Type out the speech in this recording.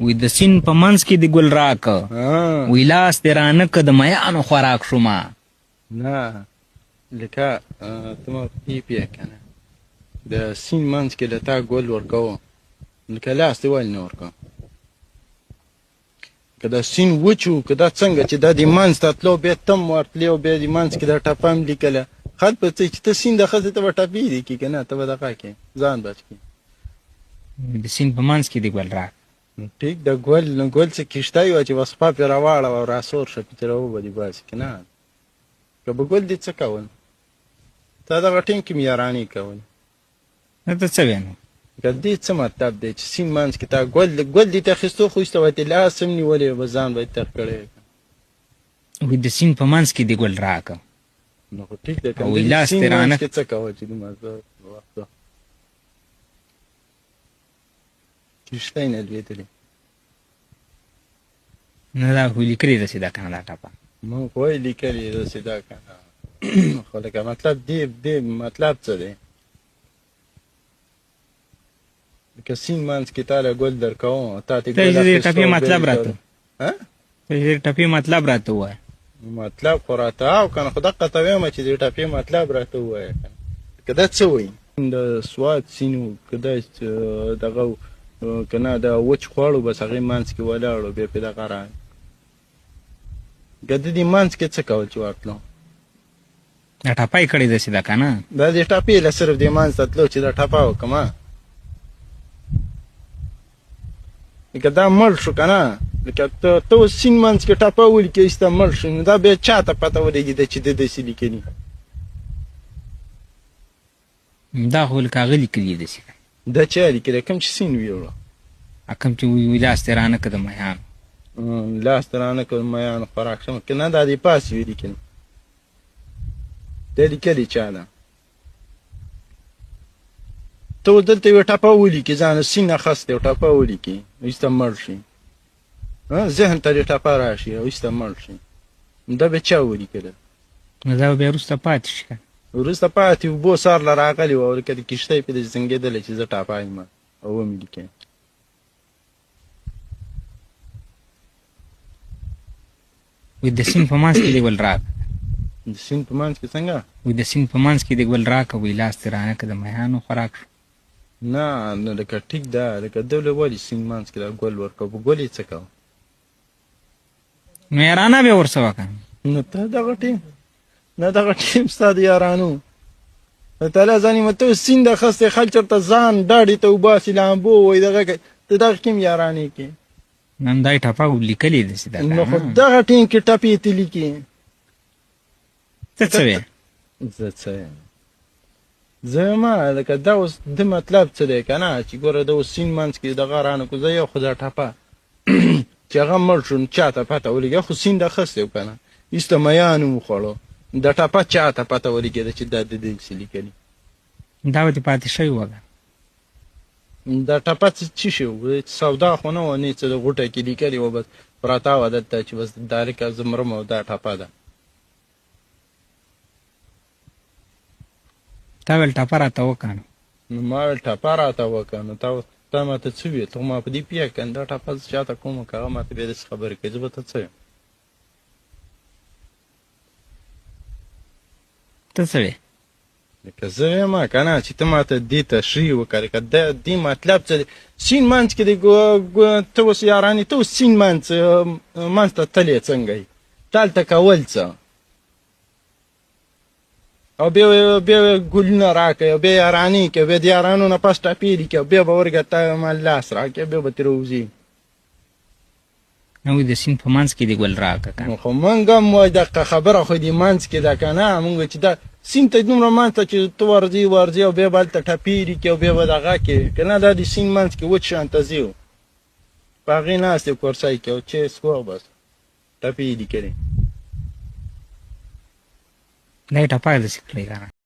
وی د سیند په منځ کې د ګل راکه وی لاس دې رانه که د میانو خوراک شومه. نه لکه ته ما پوهېږې که نه د سیند منځ کې له تا ګل ورکوو لکه لاس دې ولې نه ورکوه که دا سیند وچ و که دا څنګه چې دا د منځ ته تلو بیا ته هم ورتلې او بیا د منځ کې دا ټپه هم لیکله خط به څه چې ته سیند د ښځې ته به ټپې دي کړي که نه ته به دغه کړې ځان بچ کړي د سیند په منځ کې د ګل راک ټیک د ګل څه کښتۍ وه چې بس پا پرې راواړوه او راسور شه پې چې راوبدي باسي که نه که به ګل دې څه کول تا دغه ټیم کې مې یارانې کول ته څه وې نو که دې څه مطلب دی چې سیند منځ کې تا ګل دې ته اخیستو خو ایسته وتې لاس هم نیولې به ځان به یې تر کړی وی د سیند په منځ کې د ګل راکه نو خو ټیک دی که وی لاس سیند دې رانه منځ کې څه کوه چې دومره وخت کښتۍ نه لوېدلې نه دا خو لیکلې داسې ده که نه دا ټپه مونږ خو وایي لیکلې داسې ده که نه خو لکه مطلب دې مطلب څه دی لکه سیند منځ کې تا له ګل در کوم تا ته ته چې د ټپې مطلب راته ته چې د ټپې مطلب راته ووایه مطلب خو راته او که نه خو دقه ته وایم چې د ټپې مطلب راته ووایه که دا څه وایي د سوات سیند و که دا دغه که نه دا وچ خواړو بس هغې منځ کې ولاړو بیا پې دغه راغی که د دې منځ کې څه کول چې ورتلو دا ټپه یې کړې داسې ده که نه دا د ټپې له صرف دې منځ ته تلو چې دا ټپه وکړم لکه دا مړ شو که نه لکه ته اوس سیند منځ کې ټپه ولیکې ایسته مړ شو نو دا بیا چا ته پته ولګېده چې ده داسې لیکلي دا خو لکه هغه لیکلي داسې دا چا لیکلی کوم چې سیند ویوړه کوم چې وی لاس دې رانه که د میانو لاس ته رانه که د میانو خوراک شم که نه دا دې پاسې وي لیکلي دا لیکلي چا ده ته اوس دلته یوه ټپه ولیکې ځان سیند نه خس دی یو ټپه ولیکې ایسته مړ شي ذهن ته دې ټپه راشي او ایسته مړ شي دا بیا چا ولیکله نو دا به بیا وروسته پاتې شي که وروسته پاتې اوبو سار له راغلي وه او لکه د کښتۍ پې داسې زنګېدلی چې زه ټاپه یم او ومې لیکې وی د سیند په منځ کې د ګل راکه د سیند په منځ کې څنګه وی د سیند په منځ کې د ګل راکه وی لاس دې رانه که د میانو خوراک شو نه نو لکه ټیک ده لکه ده ولې سیند منځ کې دا ګل ورکوه په ګل یې څه کوه نو یارانه بیا ورسه وکړه نو ته دغه ټیم نه دغه ټیم ستا د یارانو تعالی ځانې ته سیند اخستی خلک چېرته ځان ډاډې ته وباسي لامبو وایي دغه کوي ته دغه کوم یارانې کې نن دا یې ټپه لیکلې داسې ده نو خو دغه ټیم کې ټپې ته لیکي ته څه وې زه څه یم زه ما لکه دا اوس د مطلب څه دی که نه چې ګوره د اوس سیند منځ کې دغه رانه کړو زه یو خو دا ټپه چې هغه مړ شو نو چا ته پته ولګېده خو سیند اخستی و که نه ایسته میان وخوړو د ټپه چا ته پته ولګېده چې دا د دې څه لیکلي دا به دې پاتې شوي وه دا ټپه څه شی و سودا خو نه وه نه څه د غوټه کې لیکلي وه بس پراته وه دلته چې بس دارکه زه مرم او دا ټپه ده تا ویل ټپه راته وکړه نو ما ویل ټپه راته وکړه نو تا ماته څه ویل ته ما په دې پوهېږې که دا ټپه زه چاته کوم که هغه ماته بیا داسې خبرې کوي زه به ته څه یم ته څه وې لکه زه وایم که نه چې ته ماته دې تشریح وکړه لکه دې مطلب څه دی سیند منځ کې دی ته اوس یارانې ته اوس سیند منځ ته تلې څنګه یې دلته کول څه او بیا ګلونه راکړئ او بیا یارانې کوي بیا د یارانو نه پس ټپې لیکي او بیا به ورګه ته ما لاس راکړې بیا به ترې وځي نو وی د سیند په منځ کې د ګل راکه که خو موږ هم وایي دقه خبره خو دې منځ کې ده که نه موږ چې دا سیند ته دومره منځ ته چې ته ورځې او بیا به هلته ټپې لیکي او بیا به دغه کوې که نه دا د سیند منځ کې وچ شانته ځي و په هغې ناست یې کورسۍ کې او چیس کوه بس ټپې یې لیکلې دا یې ټپه داسې کړې که نه